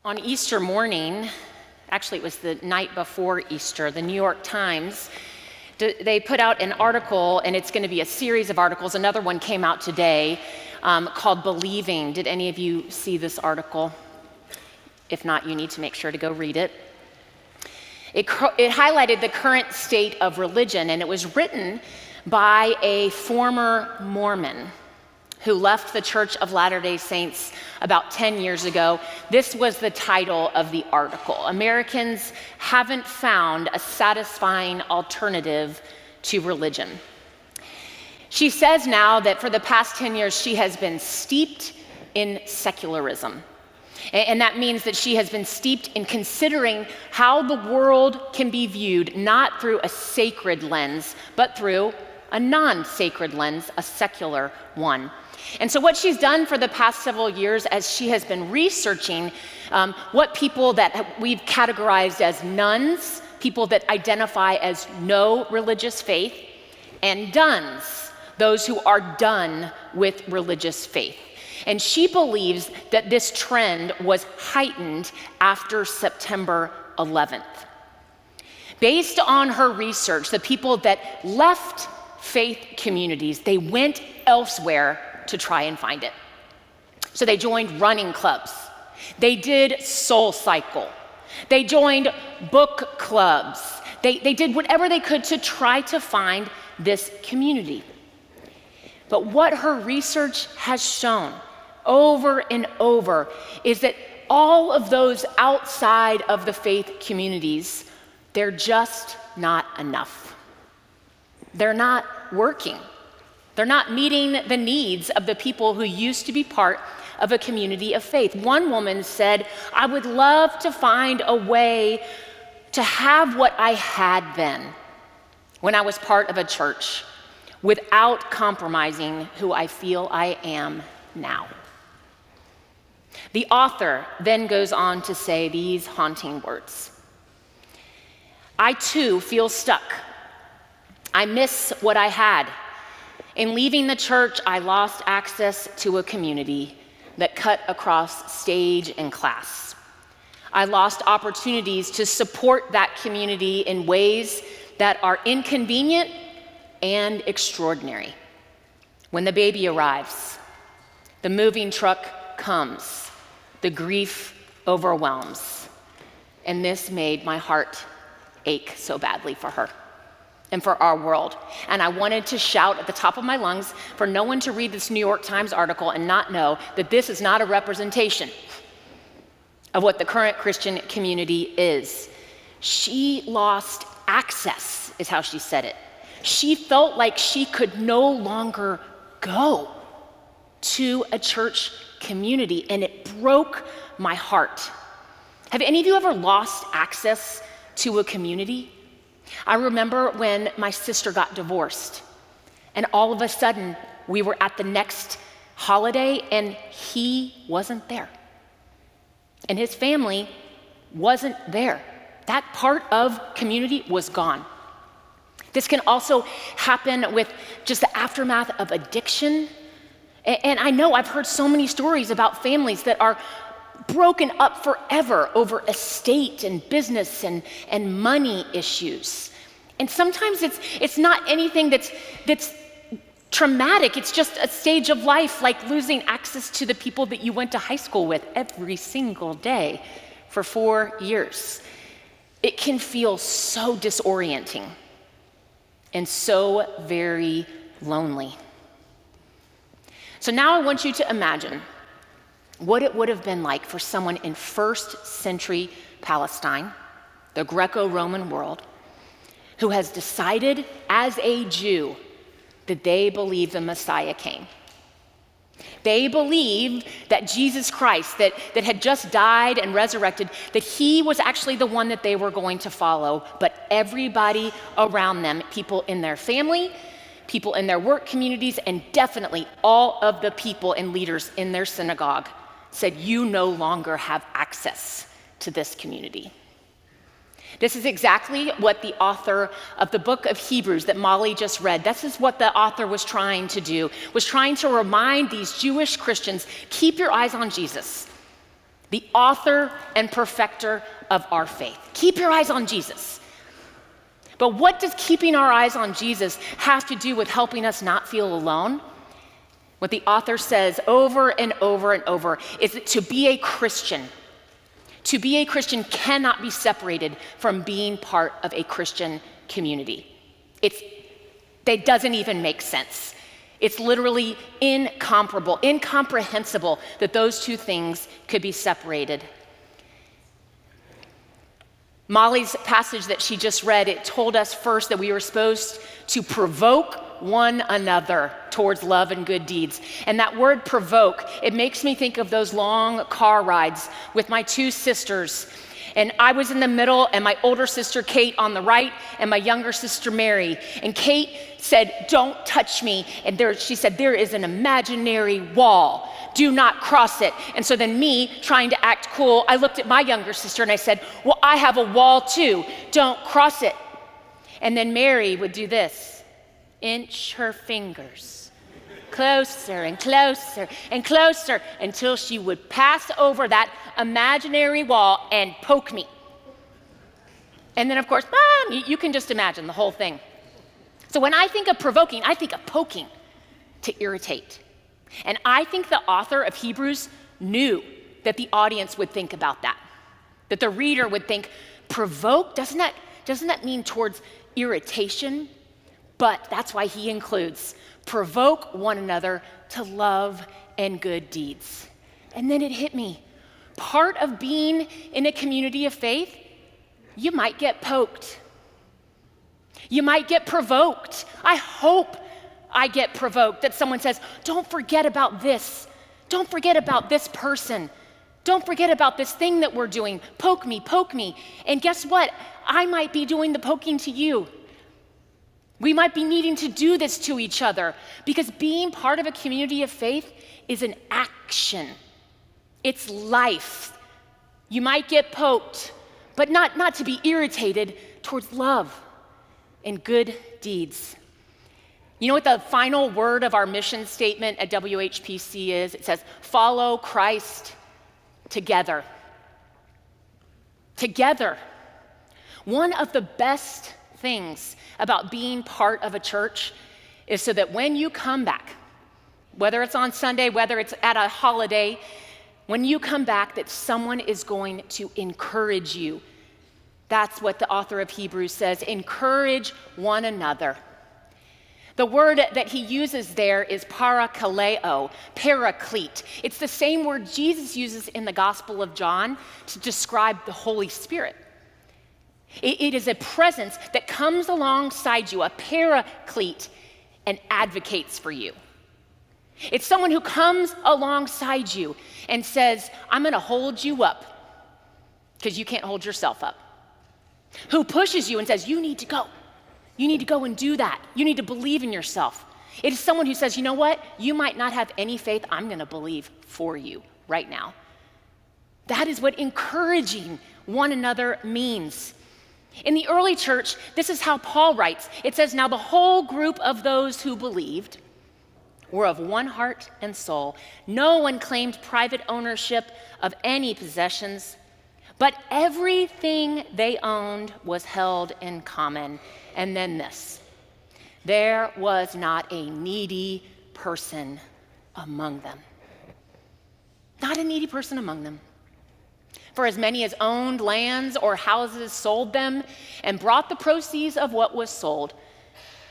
On Easter morning, actually it was the night before Easter, the New York Times, they put out an article, and it's going to be a series of articles. Another one came out today called Believing. Did any of you see this article? If not, you need to make sure to go read it. It highlighted the current state of religion, and it was written by a former Mormon who left the Church of Latter-day Saints about 10 years ago. This was the title of the article: Americans haven't found a satisfying alternative to religion. She says now that for the past 10 years, she has been steeped in secularism. And that means that she has been steeped in considering how the world can be viewed not through a sacred lens, but through a non-sacred lens, a secular one. And so what she's done for the past several years, as she has been researching what people that we've categorized as nuns, people that identify as no religious faith, and dones, those who are done with religious faith. And she believes that this trend was heightened after September 11th. Based on her research, the people that left faith communities, they went elsewhere to try and find it. So they joined running clubs. They did Soul Cycle. They joined book clubs. They did whatever they could to try to find this community. But what her research has shown over and over is that all of those outside of the faith communities, they're just not enough. They're not working. They're not meeting the needs of the people who used to be part of a community of faith. One woman said, "I would love to find a way to have what I had then when I was part of a church without compromising who I feel I am now." The author then goes on to say these haunting words: "I too feel stuck. I miss what I had. In leaving the church, I lost access to a community that cut across stage and class. I lost opportunities to support that community in ways that are inconvenient and extraordinary. When the baby arrives, the moving truck comes, the grief overwhelms, and this made my heart ache so badly for her and for our world. And I wanted to shout at the top of my lungs for no one to read this New York Times article and not know that this is not a representation of what the current Christian community is. She lost access," is how she said it. She felt like she could no longer go to a church community, and it broke my heart. Have any of you ever lost access to a community? I remember when my sister got divorced, and all of a sudden we were at the next holiday and he wasn't there. And his family wasn't there. That part of community was gone. This can also happen with just the aftermath of addiction. And I know I've heard so many stories about families that are broken up forever over estate and business and money issues. And sometimes it's not anything that's traumatic. It's just a stage of life, like losing access to the people that you went to high school with every single day for 4 years. It can feel so disorienting and so very lonely. So now I want you to imagine what it would have been like for someone in first century Palestine, the Greco-Roman world, who has decided as a Jew that they believe the Messiah came. They believed that Jesus Christ, that had just died and resurrected, that he was actually the one that they were going to follow, but everybody around them, people in their family, people in their work communities, and definitely all of the people and leaders in their synagogue said, "You no longer have access to this community." This is exactly what the author of the book of Hebrews that Molly just read, this is what the author was trying to do, was trying to remind these Jewish Christians, keep your eyes on Jesus. the author and perfecter of our faith. Keep your eyes on Jesus. But what does keeping our eyes on Jesus have to do with helping us not feel alone? What the author says over and over and over is that to be a Christian cannot be separated from being part of a Christian community. That doesn't even make sense. It's literally incomprehensible that those two things could be separated. Molly's passage that she just read, it told us first that we were supposed to provoke one another towards love and good deeds. And that word provoke, it makes me think of those long car rides with my two sisters. And I was in the middle, and my older sister Kate on the right, and my younger sister Mary. And Kate said, "Don't touch me." And she said, "There is an imaginary wall. Do not cross it." And so then me, trying to act cool, I looked at my younger sister and I said, "Well, I have a wall too. Don't cross it." And then Mary would do this, inch her fingers closer and closer and closer until she would pass over that imaginary wall and poke me. And then, of course, Mom, you can just imagine the whole thing. So when I think of provoking, I think of poking to irritate. And I think the author of Hebrews knew that the audience would think about that the reader would think, provoke, doesn't that mean towards irritation? But that's why he includes provoke one another to love and good deeds. And then it hit me. Part of being in a community of faith, you might get poked. You might get provoked. I hope I get provoked, that someone says, "Don't forget about this. Don't forget about this person. Don't forget about this thing that we're doing. Poke me, poke me." And guess what? I might be doing the poking to you. We might be needing to do this to each other, because being part of a community of faith is an action. It's life. You might get poked, but not to be irritated, towards love and good deeds. You know what the final word of our mission statement at WHPC is? It says, follow Christ together. Together. One of the best things about being part of a church is so that when you come back, whether it's on Sunday, whether it's at a holiday, when you come back, that someone is going to encourage you. That's what the author of Hebrews says, encourage one another. The word that he uses there is parakaleo, paraclete. It's the same word Jesus uses in the Gospel of John to describe the Holy Spirit. It is a presence that comes alongside you, a paraclete, and advocates for you. It's someone who comes alongside you and says, I'm going to hold you up because you can't hold yourself up. Who pushes you and says, you need to go. You need to go and do that. You need to believe in yourself. It is someone who says, you know what? You might not have any faith. I'm going to believe for you right now. That is what encouraging one another means. In the early church, this is how Paul writes. It says, now the whole group of those who believed were of one heart and soul. No one claimed private ownership of any possessions, but everything they owned was held in common. And then this, there was not a needy person among them. Not a needy person among them. For as many as owned lands or houses sold them and brought the proceeds of what was sold,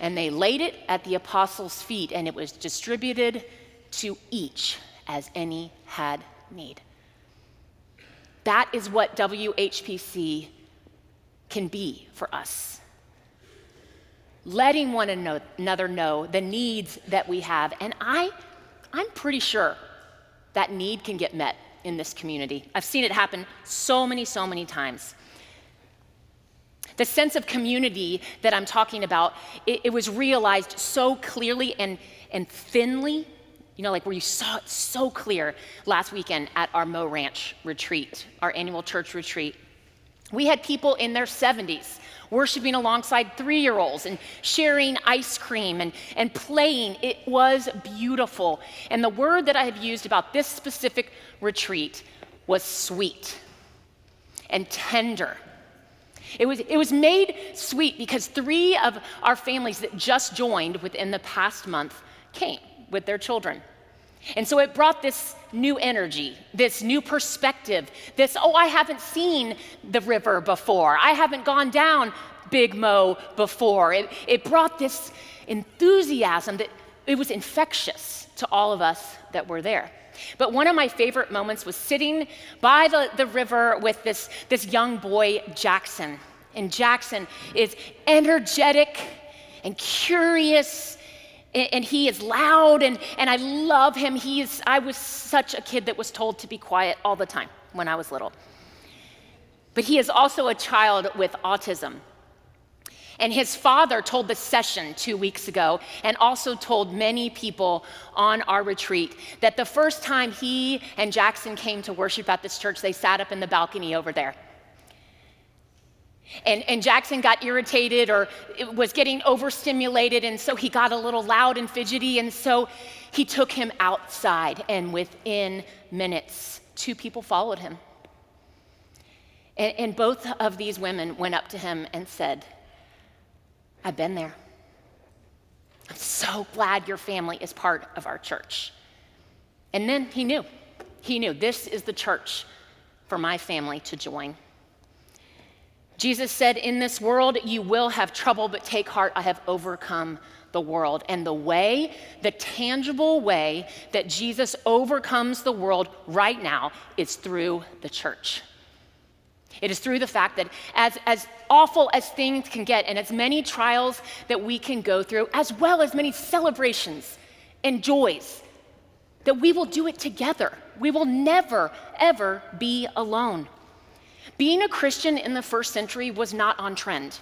and they laid it at the apostles' feet, and it was distributed to each as any had need. That is what WHPC can be for us. Letting one another know the needs that we have. And I'm pretty sure that need can get met in this community. I've seen it happen so many times. The sense of community that I'm talking about, it was realized so clearly and thinly, like where you saw it so clear last weekend at our Mo Ranch retreat, our annual church retreat. We had people in their 70s worshiping alongside 3-year-olds and sharing ice cream and playing. It was beautiful. And the word that I have used about this specific retreat was sweet and tender. It was made sweet because 3 of our families that just joined within the past month came with their children. And so it brought this new energy, this new perspective, I haven't seen the river before. I haven't gone down Big Mo before. It brought this enthusiasm that it was infectious to all of us that were there. But one of my favorite moments was sitting by the river with this young boy, Jackson. And Jackson is energetic and curious, and he is loud, and I love him. I was such a kid that was told to be quiet all the time when I was little. But he is also a child with autism. And his father told the session 2 weeks ago, and also told many people on our retreat, that the first time he and Jackson came to worship at this church, they sat up in the balcony over there. And Jackson got irritated or was getting overstimulated, and so he got a little loud and fidgety, and so he took him outside, and within minutes, 2 people followed him. And both of these women went up to him and said, "I've been there. I'm so glad your family is part of our church." And then he knew this is the church for my family to join. Jesus said, "In this world you will have trouble, but take heart, I have overcome the world." And the tangible way that Jesus overcomes the world right now is through the church. It is through the fact that as awful as things can get, and as many trials that we can go through, as well as many celebrations and joys, that we will do it together. We will never, ever be alone. Being a Christian in the first century was not on trend.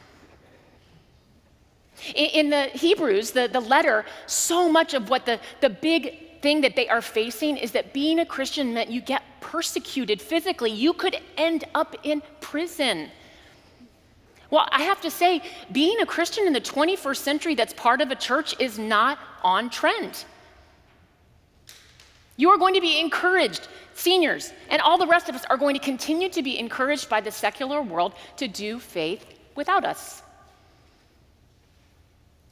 In the Hebrews, the letter, so much of what the big thing that they are facing is that being a Christian meant you get persecuted physically. You could end up in prison. Well, I have to say, being a Christian in the 21st century that's part of a church is not on trend. You are going to be encouraged. Seniors and all the rest of us are going to continue to be encouraged by the secular world to do faith without us.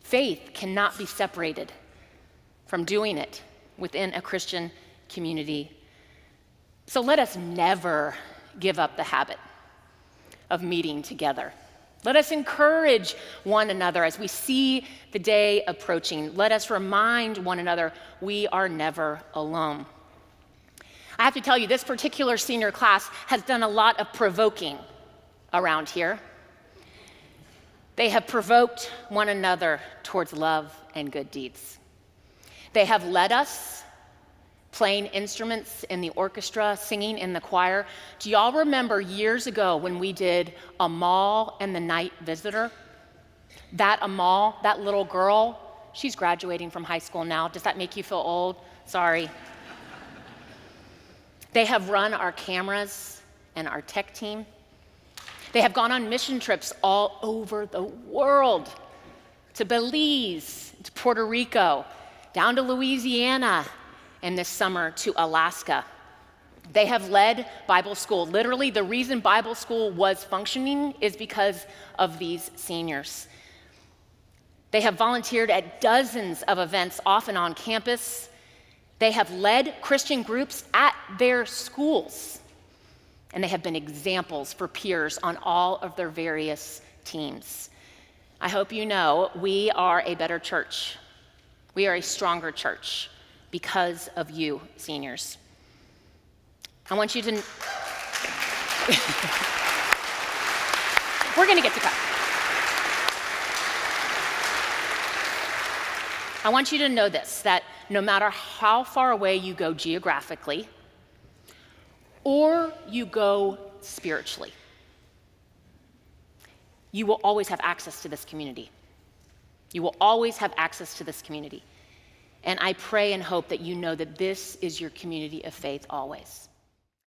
Faith cannot be separated from doing it within a Christian community. So let us never give up the habit of meeting together. Let us encourage one another as we see the day approaching. Let us remind one another we are never alone. I have to tell you, this particular senior class has done a lot of provoking around here. They have provoked one another towards love and good deeds. They have led us playing instruments in the orchestra, singing in the choir. Do y'all remember years ago when we did Amal and the Night Visitor? That Amal, that little girl, she's graduating from high school now. Does that make you feel old? Sorry. They have run our cameras and our tech team. They have gone on mission trips all over the world, to Belize, to Puerto Rico, down to Louisiana, and this summer to Alaska. They have led Bible school. Literally, the reason Bible school was functioning is because of these seniors. They have volunteered at dozens of events, often on campus. They have led Christian groups at their schools, and they have been examples for peers on all of their various teams. I hope you know we are a better church. We are a stronger church because of you, seniors. I want you to... We're going to get to cut. I want you to know this, that no matter how far away you go geographically or you go spiritually, you will always have access to this community. You will always have access to this community. And I pray and hope that you know that this is your community of faith always.